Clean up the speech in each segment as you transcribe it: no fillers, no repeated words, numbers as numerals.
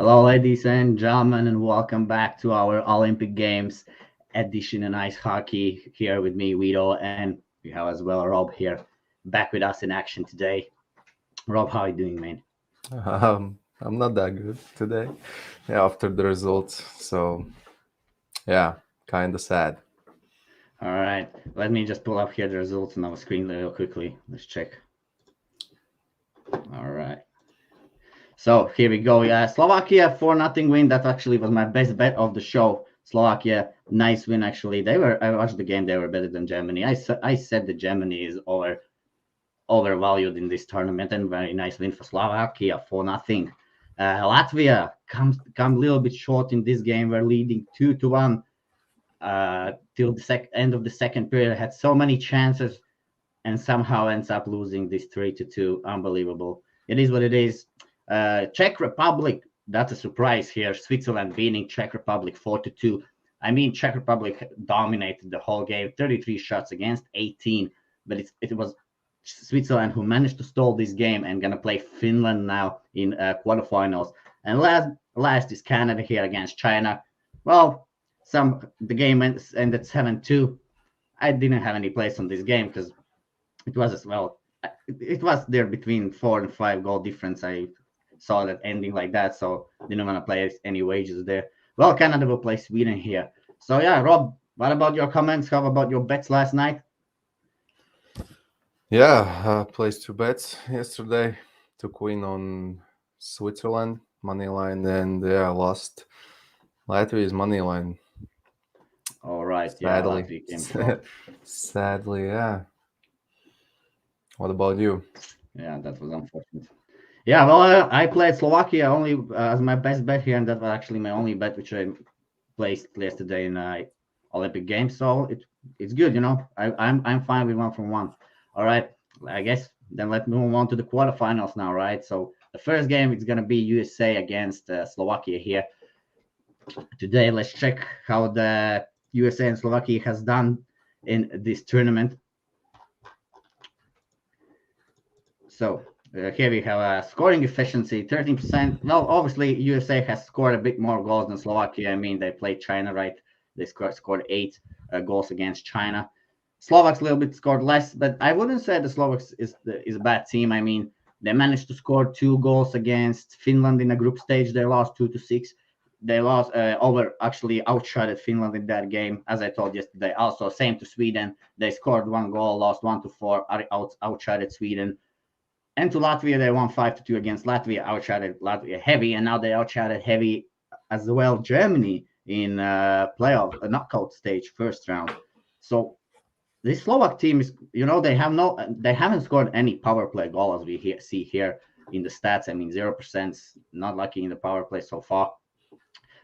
Hello, ladies and gentlemen, and welcome back to our Olympic Games edition in ice hockey. Here with me, Vito, and we have as well Rob here, back with us in action today. Rob, how are you doing, man? I'm not that good today. Yeah, after the results. So yeah, kind of sad. All right, let me just pull up here the results on our screen real quickly. Let's check. All right. So here we go. Yeah, Slovakia 4-0 win. That actually was my best bet of the show. Slovakia, nice win actually. I watched the game. They were better than Germany. I said that Germany is overvalued in this tournament, and very nice win for Slovakia 4-0. Latvia come a little bit short in this game. We're leading 2-1 till the end of the second period. Had so many chances and somehow ends up losing this 3-2. Unbelievable. It is what it is. Czech Republic, that's a surprise here. Switzerland beating Czech Republic 4-2. I mean, Czech Republic dominated the whole game, 33 shots against 18, but it was Switzerland who managed to stall this game and gonna play Finland now in quarterfinals. And last is Canada here against China. Well, the game ended 7-2. I didn't have any place on this game because it was as well. It was there between 4 and 5 goal difference. I saw that ending like that, so didn't want to play any wages there. Well, Canada will play Sweden here. So yeah, Rob, what about your comments? How about your bets last night? Yeah, placed two bets yesterday. Took win on Switzerland money line, and yeah, lost Latvia's money line. All right, yeah, Sadly, Latvia came short. sadly, yeah. What about you? Yeah, that was unfortunate. Yeah, well, I played Slovakia only as my best bet here, and that was actually my only bet which I placed yesterday in Olympic Games. So it's good, you know. I'm fine with 1 from 1. All right, I guess then let's move on to the quarterfinals now, right? So the first game is gonna be USA against Slovakia here today. Let's check how the USA and Slovakia has done in this tournament. So here we have a scoring efficiency, 13%. Well, obviously USA has scored a bit more goals than Slovakia. I mean, they played China, right? They scored 8 goals against China. Slovaks a little bit scored less, but I wouldn't say the Slovaks is a bad team. I mean, they managed to score 2 goals against Finland in a group stage. They lost 2-6. They lost actually outshot Finland in that game, as I told yesterday. Also, same to Sweden. They scored 1 goal, lost 1-4, outshot Sweden. And to Latvia, they won 5-2 against Latvia, outshotted Latvia heavy, and now they outshotted heavy as well Germany in playoff, a knockout stage, first round. So this Slovak team is, you know, they haven't scored any power play goal as we see here in the stats. I mean, 0%, not lucky in the power play so far.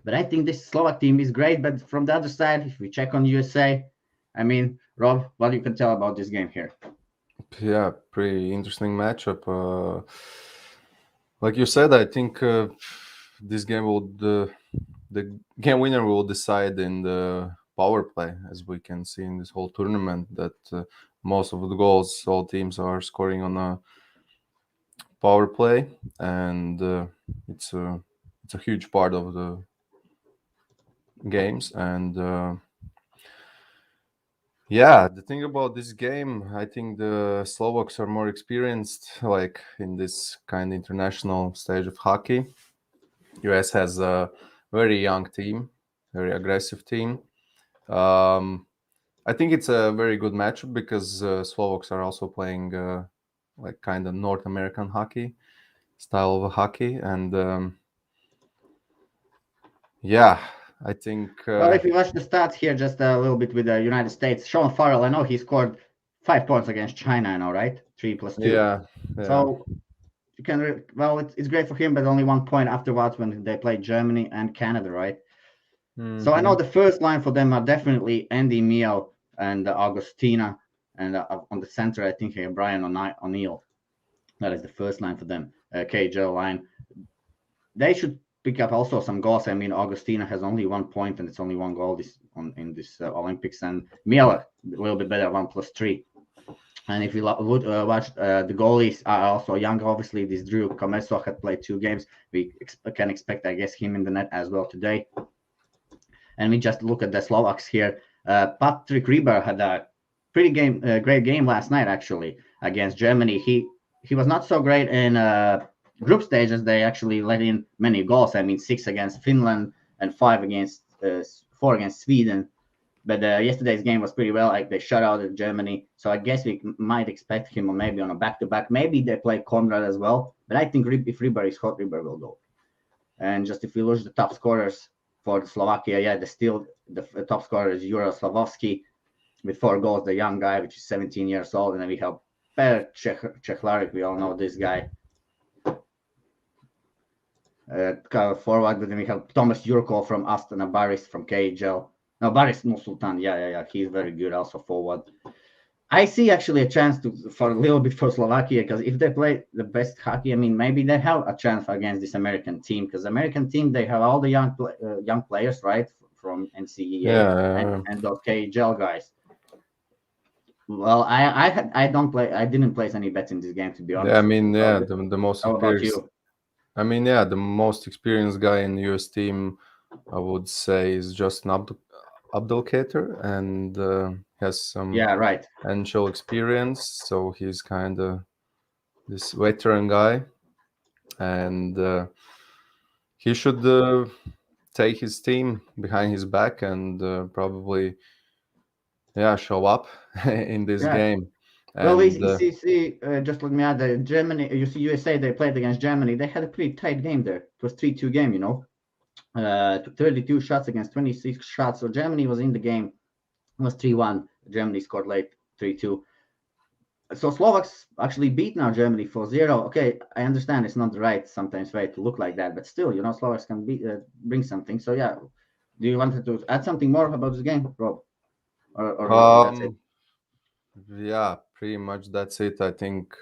But I think this Slovak team is great. But from the other side, if we check on USA, I mean, Rob, what you can tell about this game here? Yeah, pretty interesting matchup. Like you said, I think this game will the game winner will decide in the power play, as we can see in this whole tournament. That most of the goals all teams are scoring on a power play, and it's a huge part of the games. And yeah, the thing about this game, I think the Slovaks are more experienced, like in this kind of international stage of hockey. US has a very young team, very aggressive team. Um, I think it's a very good matchup because Slovaks are also playing like kind of North American hockey style of hockey, and yeah, I think Well, if you watch the stats here, just a little bit with the United States, Sean Farrell, I know he scored 5 points against China, I know, right? 3+2. yeah, yeah, So you can, well, it's great for him, but only 1 point afterwards when they played Germany and Canada, right? So I know hmm the first line for them are definitely Andy Mio and Augustina, and on the center, I think Brian O'Neill. That is the first line for them. KJ line. They should pick up also some goals. I mean, Augustina has only 1 point and it's only 1 goal in this Olympics, and Miela a little bit better, 1+3. And if you would watch the goalies are also young. Obviously, this Drew Commesso had played 2 games. We can expect, I guess, him in the net as well today. And we just look at the Slovaks here. Patrick Ryber had a great game last night actually against Germany. He was not so great in group stages. They actually let in many goals. I mean, 6 against Finland and 4 against Sweden. But yesterday's game was pretty well. Like they shut out Germany, so I guess we might expect him maybe on a back-to-back. Maybe they play Conrad as well. But I think if Ryber is hot, Ryber will go. And just if we look at the top scorers for Slovakia, yeah, the top scorer is Jura Slavovsky with 4 goals. The young guy, which is 17 years old, and then we have Per Čehlarik. We all know this guy. Forward, but then we have Thomas Jurko from Astana, Baris from KHL. No, Baris Nursultan. Yeah. He's very good also forward. I see actually a chance for a little bit for Slovakia because if they play the best hockey, I mean, maybe they have a chance against this American team because American team they have all the young players, right, from NCAA and those KHL guys. Well, I didn't place any bets in this game to be honest. Yeah, I mean, the most How about experienced. you? I mean, yeah, the most experienced guy in the US team, I would say, is Justin Abdelkader, and has some right NHL experience. So he's kind of this veteran guy, and he should take his team behind his back and probably, show up in this game. Well, And just let me add that Germany, you see, USA, they played against Germany. They had a pretty tight game there. It was 3-2 game, 32 shots against 26 shots. So Germany was in the game. It was 3-1. Germany scored late 3-2. So Slovaks actually beat now Germany 4-0. Okay, I understand it's not the right sometimes way to look like that, but still, Slovaks can bring something. So yeah, do you want to add something more about this game, Rob? Or that's it? Yeah, pretty much that's it. I think,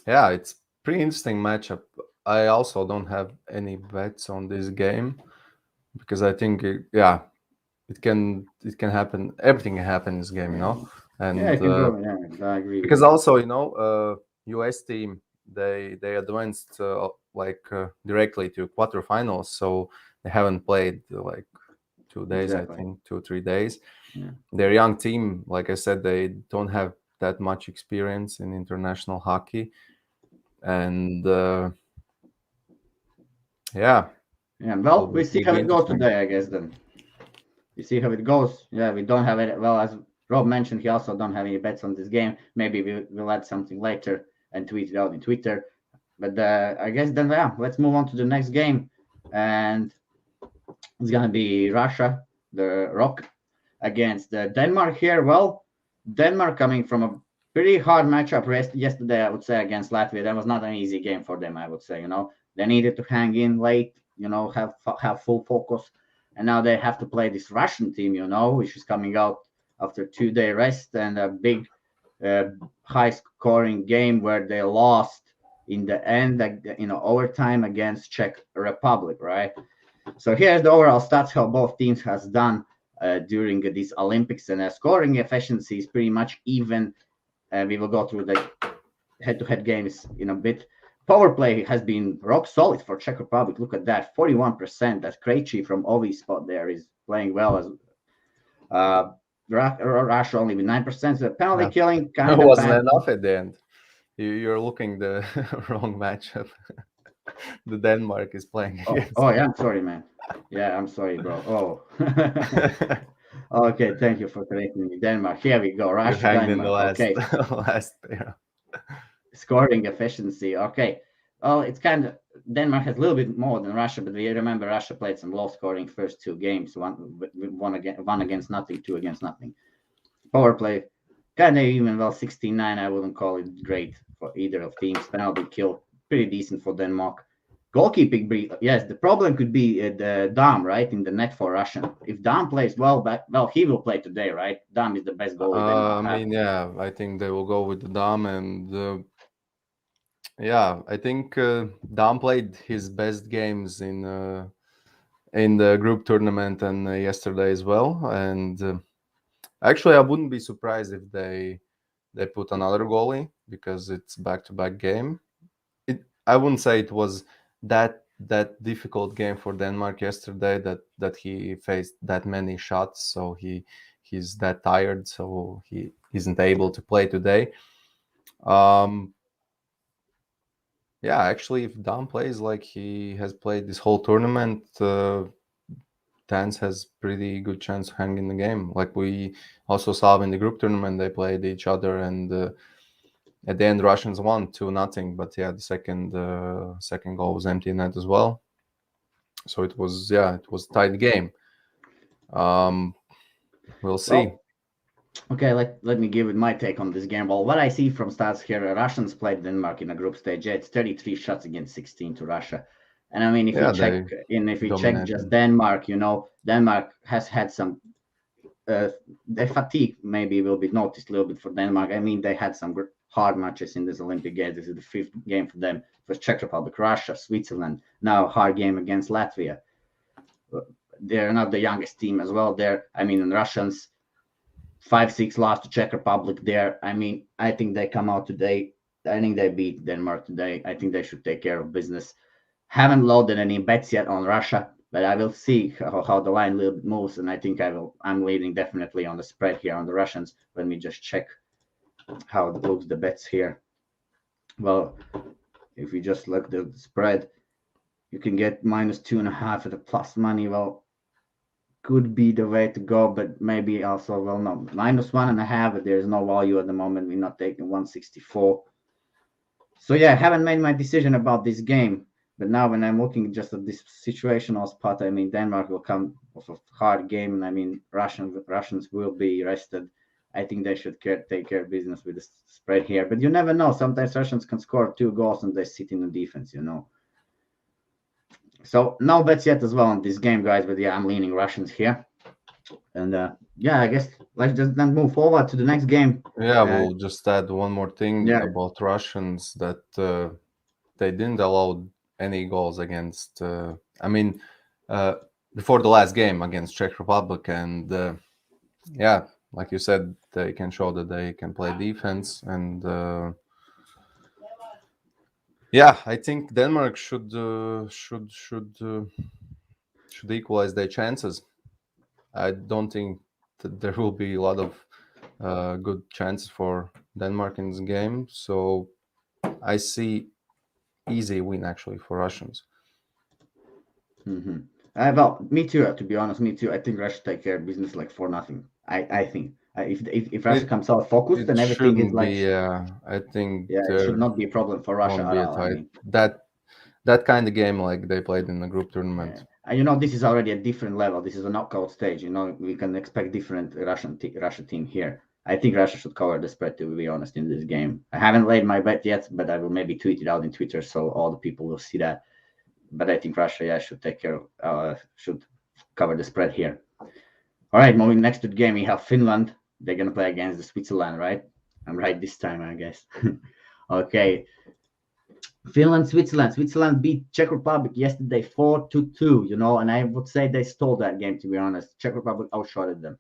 it's pretty interesting matchup. I also don't have any bets on this game because I think, it can happen. Everything can happen in this game, And Yeah, I can go. Yeah, I agree with because you. also, US team they advanced directly to quarterfinals, so they haven't played like 2 days, Exactly. I think 2-3 days. Yeah. They're a young team, like I said, they don't have that much experience in international hockey, and Well, we see will how be it goes interesting. today, I guess. Then you see how it goes. Yeah, we don't have it. Well, as Rob mentioned, he also don't have any bets on this game. Maybe we'll add something later and tweet it out in Twitter. But I guess then, let's move on to the next game, and it's gonna be Russia, the Rock, against Denmark here. Well, Denmark coming from a pretty hard matchup yesterday, I would say, against Latvia. That was not an easy game for them, I would say. They needed to hang in late, have full focus, and now they have to play this Russian team, which is coming out after 2-day rest and a big, high-scoring game where they lost in the end, overtime against Czech Republic, right? So here's the overall stats how both teams has done during these Olympics, and scoring efficiency is pretty much even. We will go through the head-to-head games in a bit. Power play has been rock solid for Czech Republic. Look at that, 41%. That Krejci from Ovi spot there is playing well as. Russia only with 9%. So penalty killing kind It of wasn't bad. enough at the end. You're looking the wrong matchup. The Denmark is playing against. Yeah, I'm sorry, man. Yeah, I'm sorry, bro. Okay, thank you for correcting me. Denmark. Here we go. Russia, Hanged in the Denmark. last Okay, last pair. scoring efficiency. Okay. Well, it's kind of Denmark has a little bit more than Russia, but we remember Russia played some low-scoring first 2 games. One against nothing, 2 against nothing. Power play, kind of even. Well, 69. I wouldn't call it great for either of teams. Penalty kill, pretty decent for Denmark. Goalkeeping, yes. The problem could be the Dam, right, in the net for Russian. If Dam plays well, he will play today, right? Dam is the best I, goalie Denmark have. mean, I think they will go with the Dam, and I think Dam played his best games in the group tournament and yesterday as well, and Actually, I wouldn't be surprised if they put another goalie because it's back-to-back game. I wouldn't say it was that difficult game for Denmark yesterday that he faced that many shots, so he's that tired, so he isn't able to play today. Um, yeah, actually, if Dan plays like he has played this whole tournament, Tans has pretty good chance of hanging the game. Like we also saw in the group tournament, they played each other, and at the end, Russians won 2-0. But yeah, the second goal was empty net as well. So it was a tight game. We'll see. Well, okay, let me give it my take on this game. Well, what I see from stats here, Russians played Denmark in a group stage. Yeah, it's 33 shots against 16 to Russia. And I mean, Yeah, they if we check just dominated. Denmark, Denmark has had some their fatigue maybe will be noticed a little bit for Denmark. I mean, they had some hard matches in this Olympic Games. This is the fifth game for them. First Czech Republic, Russia, Switzerland. Now a hard game against Latvia. They're not the youngest team as well. I mean, the Russians 5-6 lost to Czech Republic there. I mean, I think they come out today. I think they beat Denmark today. I think they should take care of business. Haven't loaded any bets yet on Russia, but I will see how the line little bit moves, and I think I'm leading definitely on the spread here on the Russians. Let me just check how it looks the bets here. Well, if we just look the spread, you can get -2.5 at the plus money. Well, could be the way to go, but maybe also, well, no, -1.5, but there's no value at the moment. We're not taking 164. So yeah, I haven't made my decision about this game, but now when I'm looking just at this situational spot, I mean, Denmark will come with a hard game, and I mean, Russians will be rested. I think they should take care of business with the spread here, but you never know. Sometimes Russians can score 2 goals and they sit in the defense. So no bets yet as well on this game, guys. But yeah, I'm leaning Russians here. And yeah, I guess let's just then move forward to the next game. Yeah, we'll just add one more thing Yeah. about Russians that they didn't allow any goals against. I mean, uh, before the last game against Czech Republic, and yeah, like you said, they can show that they can play defense, and yeah, I think Denmark should equalize their chances. I don't think that there will be a lot of good chances for Denmark in this game, so I see easy win actually for Russians. Mm-hmm. Well, me too. To be honest, me too. I think Russia take care of business like 4-0. I think if Russia It comes out focused, it then everything is shouldn't like, be. I think yeah, it should there not be a problem for Russia won't at be a all. I tight mean, that kind of game like they played in the group tournament. this is already a different level. This is a knockout stage. We can expect different Russia team here. I think Russia should cover the spread, to be honest, in this game. I haven't laid my bet yet, but I will maybe tweet it out in Twitter so all the people will see that. But I think Russia, yeah, should cover the spread here. All right, moving next to the game, we have Finland. They're gonna play against the Switzerland, right? I'm right this time, I guess. Okay, Finland, Switzerland. Switzerland beat Czech Republic yesterday 4-2. And I would say they stole that game, to be honest. Czech Republic outshotted them.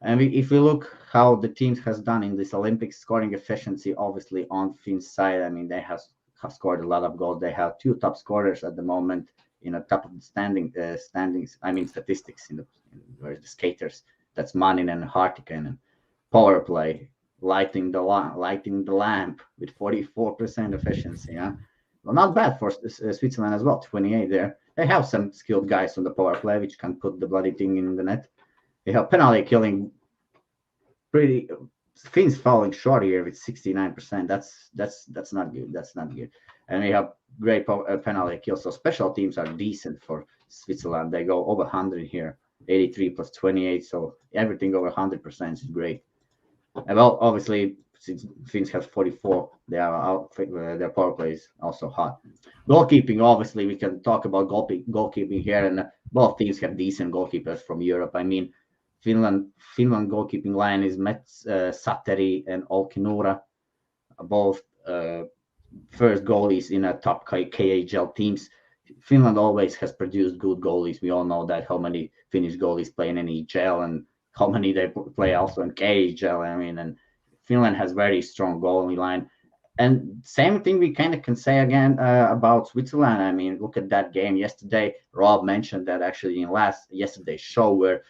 And if we look how the teams has done in this Olympics, scoring efficiency, obviously on Finn's side. I mean, they have scored a lot of goals. They have 2 top scorers at the moment in the top of the standings. I mean, statistics where's the skaters? That's Manin and Hartikainen. Power play, lighting the lamp with 44% efficiency. Yeah, well, not bad for Switzerland as well. 28 there. They have some skilled guys on the power play which can put the bloody thing in the net. They have penalty killing pretty. Finns falling short here with 69%. That's not good. That's not good. And we have great penalty kills. So special teams are decent for Switzerland. They go over 100 here, 83 plus 28. So everything over 100% is great. And well, obviously, since Finns have 44, they are out. Their power play is also hot. Goalkeeping, obviously, we can talk about goalkeeping here, and both teams have decent goalkeepers from Europe. I mean, Finland goalkeeping line is Mets, Satteri, and Olkinura, both first goalies in a top KHL teams. Finland always has produced good goalies. We all know that how many Finnish goalies play in NHL and how many they play also in KHL. I mean, and Finland has very strong goalie line. And same thing we kind of can say again about Switzerland. I mean, look at that game yesterday. Rob mentioned that actually in yesterday's show where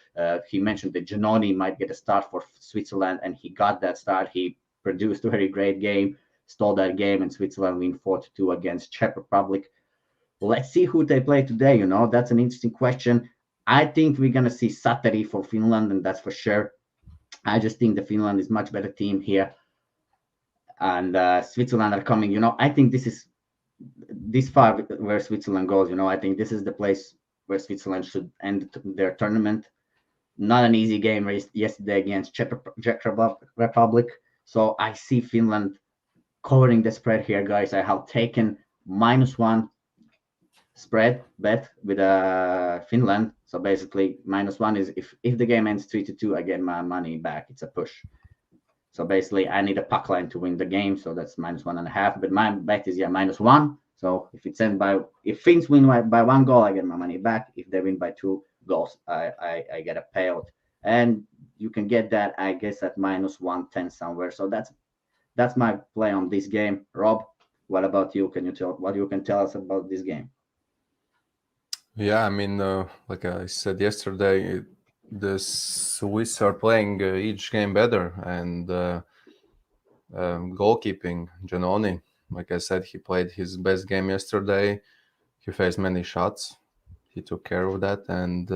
he mentioned that Giannoni might get a start for Switzerland, and he got that start. He produced a very great game, stole that game, and Switzerland win 4-2 against Czech Republic. Let's see who they play today. That's an interesting question. I think we're gonna see Sateri for Finland, and that's for sure. I just think the Finland is much better team here, and Switzerland are coming. I think this is this far where Switzerland goes. I think this is the place where Switzerland should end their tournament. Not an easy game yesterday against Czech Republic. So I see Finland covering the spread here, guys. I have taken -1 spread bet with Finland. So basically, -1 is if the game ends 3-2, I get my money back. It's a push. So basically, I need a puck line to win the game. So that's -1.5. But my bet is -1. So if Finns win by 1 goal, I get my money back. If they win by 2 goals, I get a payout. And you can get that, I guess, at -110 somewhere. So that's my play on this game. Rob, what about you? Can you tell what you can tell us about this game? Yeah, I mean, like I said yesterday, the Swiss are playing each game better, and goalkeeping, Giannoni, like I said, he played his best game yesterday. He faced many shots. He took care of that, and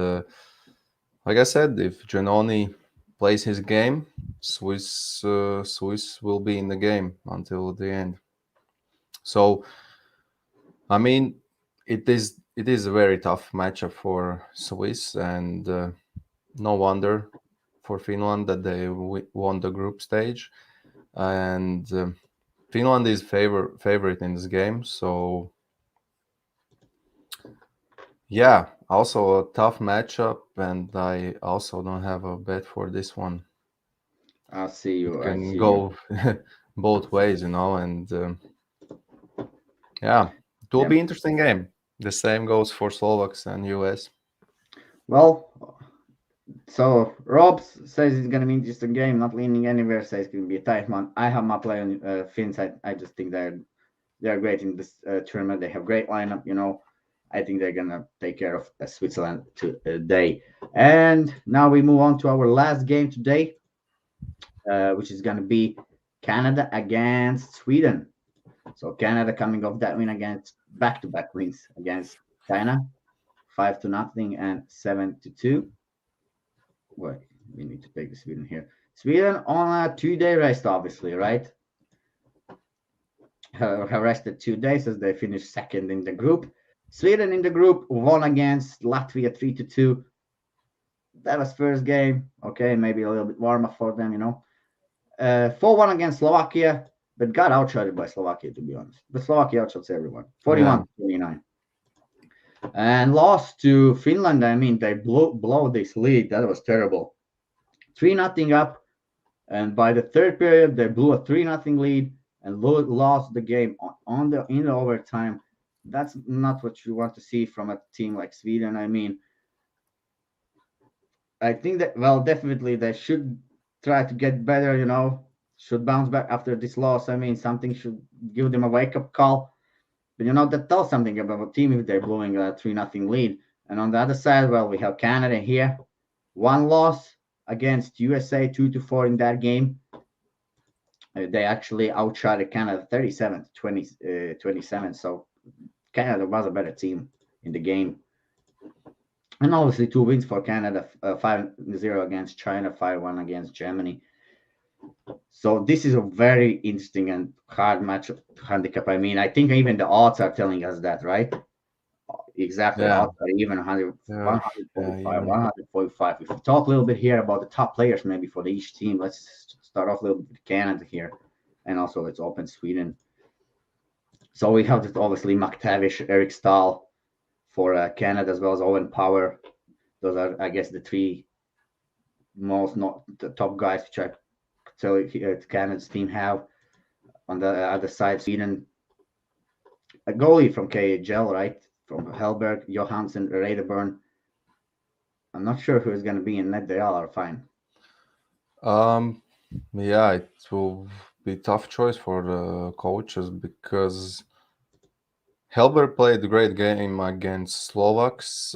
like I said, if Giannoni plays his game, Swiss will be in the game until the end. So, I mean, it is a very tough matchup for Swiss, and no wonder for Finland that they won the group stage, and Finland is favorite in this game. So yeah, also a tough matchup, and I also don't have a bet for this one. I see It you. I can see you. go both ways, and yeah, it will Yeah. be interesting game. The same goes for Slovaks and US. Well, so Rob says it's gonna be an interesting game. Not leaning anywhere. Says it's gonna be a tight one. I have my play on Finns. I just think they're great in this tournament. They have great lineup. I think they're gonna take care of Switzerland today. And now we move on to our last game today, which is gonna be Canada against Sweden. So Canada coming off that win against back-to-back wins against China, 5-0 and 7-2. Wait, we need to take Sweden here. Sweden on a 2-day rest, obviously, right? Have rested 2 days as they finished second in the group. Sweden in the group won against Latvia 3-2. That was first game. Okay, maybe a little bit warmer for them. 4-1 against Slovakia, but got outshotted by Slovakia, to be honest. But Slovakia outshots everyone, Yeah, 41-29. And lost to Finland. I mean, they blow this lead. That was terrible. 3-0 up, and by the third period, they blew a 3-0 lead and lost the game in the overtime. That's not what you want to see from a team like Sweden. I mean, I think that definitely they should try to get better. Should bounce back after this loss. I mean, something should give them a wake up call. But that tells something about a team if they're blowing a 3-0 lead. And on the other side, we have Canada here. One loss against USA, 2-4 in that game. They actually outshot Canada 37-27. So Canada was a better team in the game. And obviously 2 wins for Canada, 5-0 against China, 5-1 against Germany. So this is a very interesting and hard match to handicap. I mean, I think even the odds are telling us that, right? Exactly. yeah, Odds are even 100, yeah, yeah, 145, even 145. If we talk a little bit here about the top players, maybe for each team, let's start off a little bit with Canada here. And also let's open Sweden. So we have this obviously McTavish, Eric Stahl for Canada, as well as Owen Power. Those are, I guess, the three most not the top guys which I tell Canada's team have. On the other side, Sweden, a goalie from KHL, right? From Hellberg, Johansson, Radeburn. I'm not sure who is going to be in net. They all are fine. Um, yeah, it will be tough choice for the coaches because Helber played a great game against Slovaks.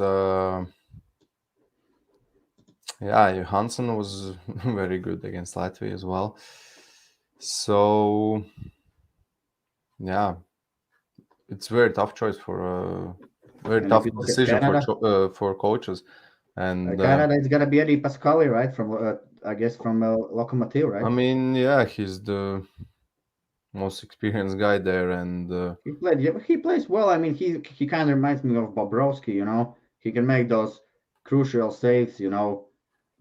Yeah, Johansson was very good against Latvia as well. So yeah, it's very tough choice for very And if tough you look at decision for Canada, for coaches, and Canada is gonna be Eddie Pascali, right? From I guess from Lokomotiv, I right? mean, yeah, he's the most experienced guy there, and He played. Yeah, he plays well. I mean, he kind of reminds me of Bobrovsky. You know, he can make those crucial saves. You know,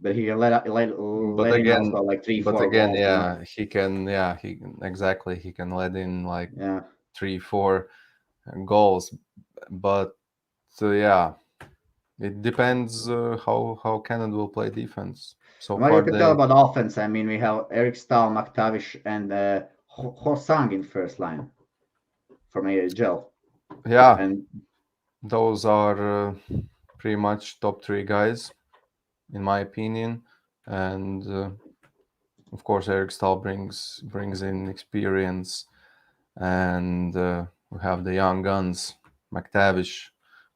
but he can but let in again, also like three, four goals. You know, yeah, he can, yeah, exactly, he can let in like yeah. 3, 4 goals, but yeah, it depends how Canada will play defense. So And what you far, can tell about offense, I mean, we have Eric Stahl, McTavish, and Hosang in first line from AHL. yeah, And those are pretty much top three guys in my opinion, and of course Eric Stahl brings in experience, and we have the young guns, McTavish,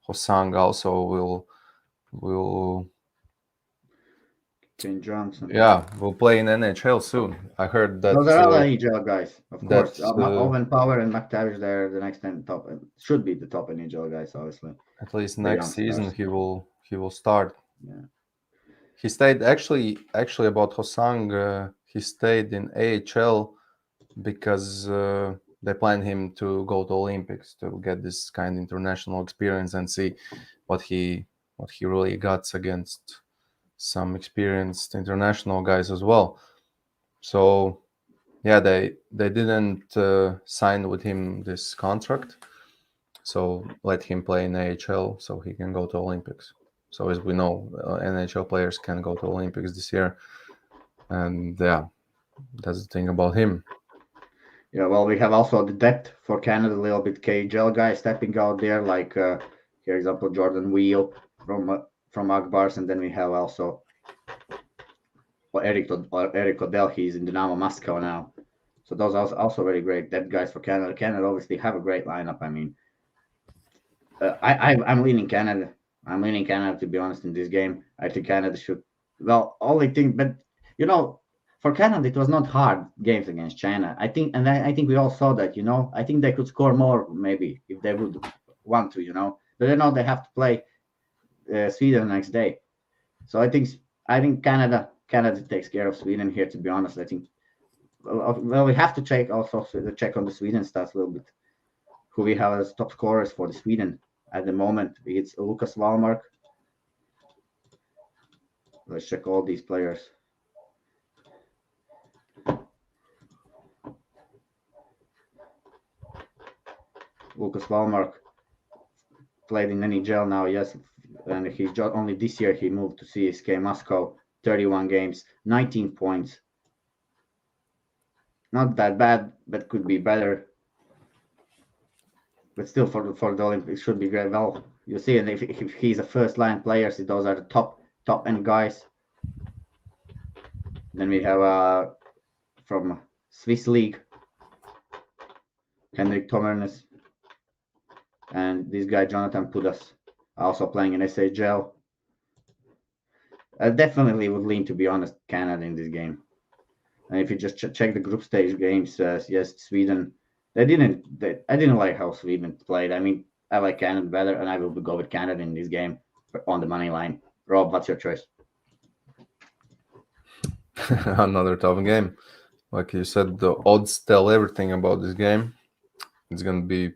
Hosang also will Kane Johnson. yeah, will play in NHL soon. I heard Those are all NHL guys, of that course. Owen Power and McTavish, they're the next 10 top, should be the top NHL guys, obviously. at least The next young season stars. he will start. Yeah. He stayed actually about Hosang. He stayed in AHL because they plan him to go to Olympics to get this kind of international experience and see what he what he really got against some experienced international guys as well. So yeah, they didn't sign with him this contract, so let him play in AHL so he can go to Olympics. So as we know, NHL players can go to Olympics this year, and yeah, that's the thing about him. Yeah, well, we have also the depth for Canada, a little bit KHL guys stepping out there, like, for example, Jordan Wheel from Akbars, and then we have also Eric Odell, he's in Dynamo Moscow now. So those are also very great depth guys for Canada. Canada obviously have a great lineup. I mean, I'm leaning Canada. I'm leaning Canada to be honest in this game. I think Canada should. Well, only thing, but you know, for Canada it was not hard games against China. I think, and I think we all saw that. You know, I think they could score more maybe if they would want to. You know, but they know they have to play Sweden the next day. So I think Canada takes care of Sweden here. To be honest, I think. Well, we have to check on the Sweden stats a little bit. Who we have as top scorers for the Sweden at the moment. It's Lucas Wallmark. Let's check all these players. Lucas Wallmark played in NHL now, yes, and he's just only this year he moved to CSK Moscow. 31 games, 19 points. Not that bad, but could be better. But still, for the Olympics, should be great. Well, you see, and if he's a first line player, so those are the top end guys. Then we have from Swiss League, Henrik Tomernes, and this guy Jonathan Pudas, also playing in SHL. I definitely would lean, to be honest, Canada in this game. And if you just check the group stage games, yes, Sweden. I didn't like how Sweden played. I mean, I like Canada better, and I will go with Canada in this game on the money line. Rob, what's your choice? Another tough game. Like you said, the odds tell everything about this game. It's gonna be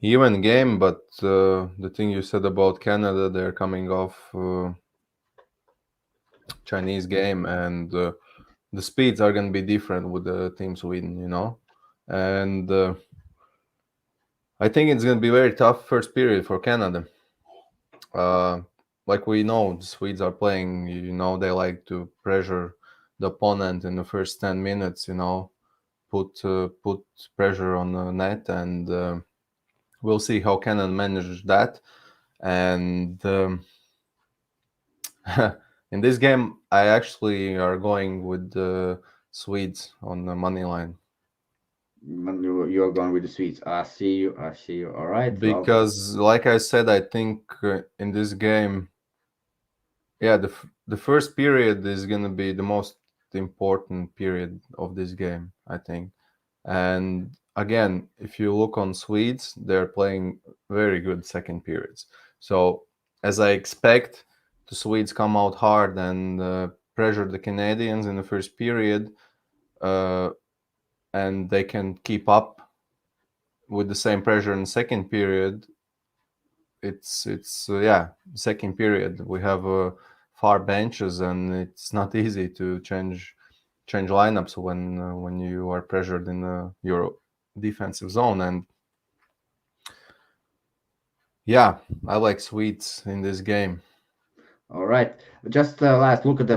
even game, but the thing you said about Canada, they're coming off Chinese game, and the speeds are gonna be different with the team Sweden, and I think it's gonna be very tough first period for Canada. Uh, like we know, the Swedes are playing. They like to pressure the opponent in the first 10 minutes. Put pressure on the net, and we'll see how Canada manages that. And In this game, I actually are going with the Swedes on the money line You're going with the Swedes. I see you. I see you. All right. Well, because, like I said, I think in this game, yeah, the first period is gonna be the most important period of this game, I think. And again, if you look on Swedes, they're playing very good second periods. So as I expect, the Swedes come out hard and pressure the Canadians in the first period, uh, and they can keep up with the same pressure in the second period. It's yeah, second period. We have far benches, and it's not easy to change lineups when you are pressured in your defensive zone. And yeah, I like Swedes in this game. all right. Just last look at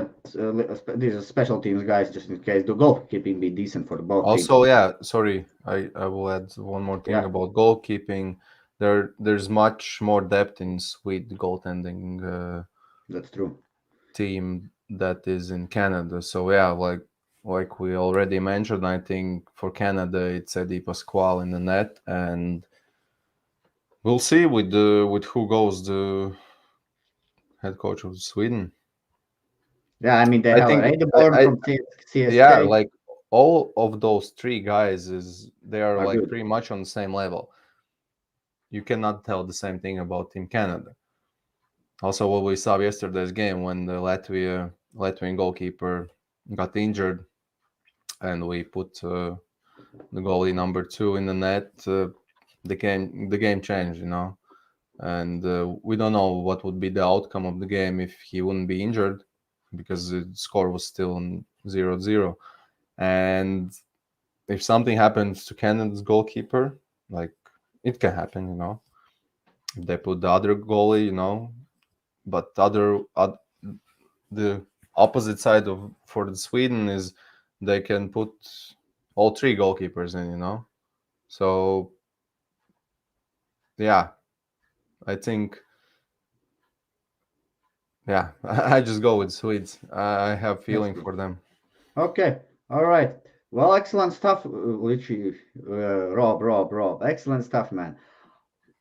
these are special teams guys, just in case the goalkeeping be decent for the both teams. Also, yeah, sorry, I will add one more thing Yeah, about goalkeeping. There's much more depth in Swede goaltending that's true. team that is in Canada. So yeah, like we already mentioned, I think for Canada it's Eddie Pasquale in the net, and we'll see with who goes the head coach of Sweden. Yeah, I mean they I have think Radeborn I from yeah, CSK like all of those three guys is they are are like good. pretty much on the same level. You cannot tell the same thing about Team Canada. Also, what we saw yesterday's game when the Latvian goalkeeper got injured, and we put the goalie number two in the net, the game changed, and we don't know what would be the outcome of the game if he wouldn't be injured, because the score was still 0-0. And if something happens to Canada's goalkeeper, like it can happen, if they put the other goalie, but the opposite side of for the Sweden is they can put all three goalkeepers in. So yeah, I think yeah, I just go with Swedes. I have That's feeling good. for them. Okay, all right. Well, excellent stuff, Richie, Rob. Excellent stuff, man.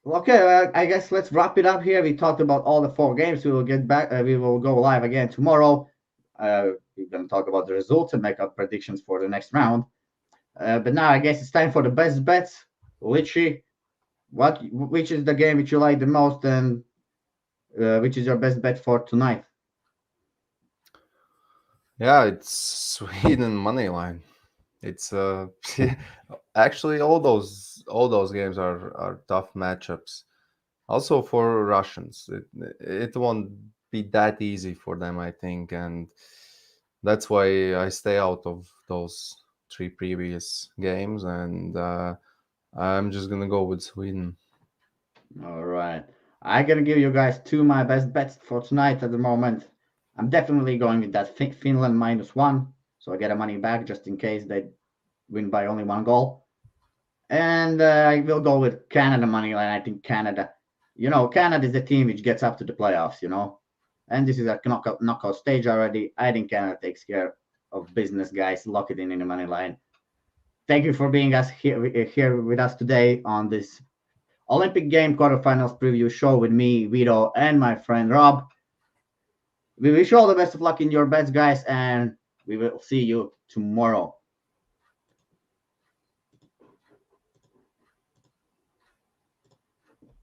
Okay, I guess let's wrap it up here. We talked about all the four games. We will get back. We will go live again tomorrow. We're going to talk about the results and make up predictions for the next round. But now I guess it's time for the best bets. Richie, which is the game which you like the most, and which is your best bet for tonight? Yeah, it's Sweden money line. It's actually all those games are tough matchups. Also for Russians, it won't be that easy for them, I think, and that's why I stay out of those three previous games, and I'm just gonna go with Sweden. All right. I'm gonna give you guys two my best bets for tonight at the moment. I'm definitely going with that Finland -1, so I get a money back just in case they win by only one goal. And I will go with Canada money line. I think Canada, Canada is the team which gets up to the playoffs. And this is a knockout stage already. I think Canada takes care of business, guys. Lock it in the money line. Thank you for being here with us today on this Olympic game quarterfinals preview show with me, Vito, and my friend Rob. We wish you all the best of luck in your bets, guys, and we will see you tomorrow.